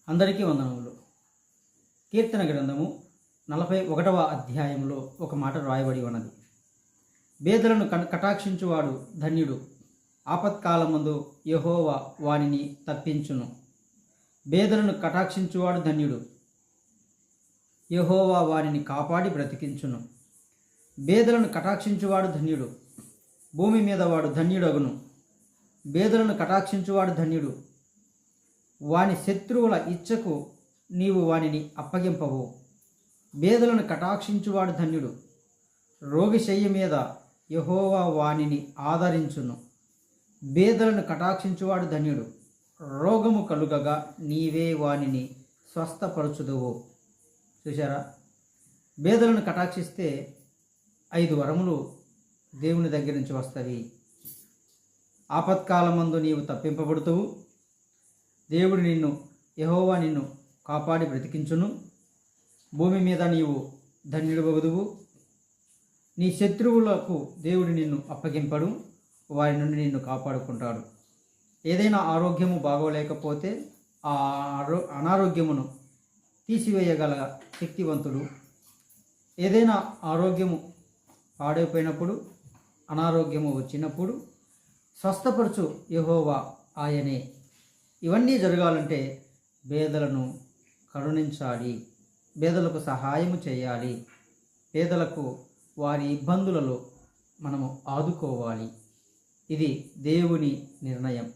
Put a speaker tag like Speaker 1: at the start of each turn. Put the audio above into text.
Speaker 1: అందరికీ వందనములు. కీర్తన గ్రంథము 41వ అధ్యాయంలో ఒక మాట రాయబడి ఉన్నది. బేదలను కటాక్షించువాడు ధన్యుడు, ఆపత్కాలమందు యెహోవా వానిని తప్పించును. బేదలను కటాక్షించువాడు ధన్యుడు, యెహోవా వానిని కాపాడి బ్రతికించును. బేదలను కటాక్షించువాడు ధన్యుడు, భూమి మీద వాడు ధన్యుడగును. బేదలను కటాక్షించువాడు ధన్యుడు, వాని శత్రువుల ఇచ్చకు నీవు వానిని అప్పగింపవు. బేదలను కటాక్షించువాడు ధన్యుడు, రోగి శయ్య మీద యెహోవా వానిని ఆదరించును. బేదలను కటాక్షించువాడు ధన్యుడు, రోగము కలుగగా నీవే వానిని స్వస్థపరచుదువు. చూశారా, బేదలను కటాక్షిస్తే 5 వరములు దేవుని దగ్గర నుంచి వస్తాయి. ఆపత్కాలమందు నీవు తప్పింపబడుతువు, దేవుడు యెహోవా నిన్ను కాపాడి బ్రతికించును. భూమి మీద నీవు ధన్యుడవగుదువు. నీ శత్రువులకు దేవుడు నిన్ను అప్పగింపడు, వారి నుండి నిన్ను కాపాడుకుంటాడు. ఏదైనా ఆరోగ్యము బాగోలేకపోతే ఆ అనారోగ్యమును తీసివేయగల శక్తివంతుడు. ఏదైనా ఆరోగ్యము పాడైపోయినప్పుడు, అనారోగ్యము వచ్చినప్పుడు స్వస్థపరచు యెహోవా ఆయనే. ఇవన్నీ జరగాలంటే పేదలను కరుణించాలి, పేదలకు సహాయము చేయాలి, పేదలకు వారి ఇబ్బందులలో మనము ఆదుకోవాలి. ఇది దేవుని నిర్ణయం.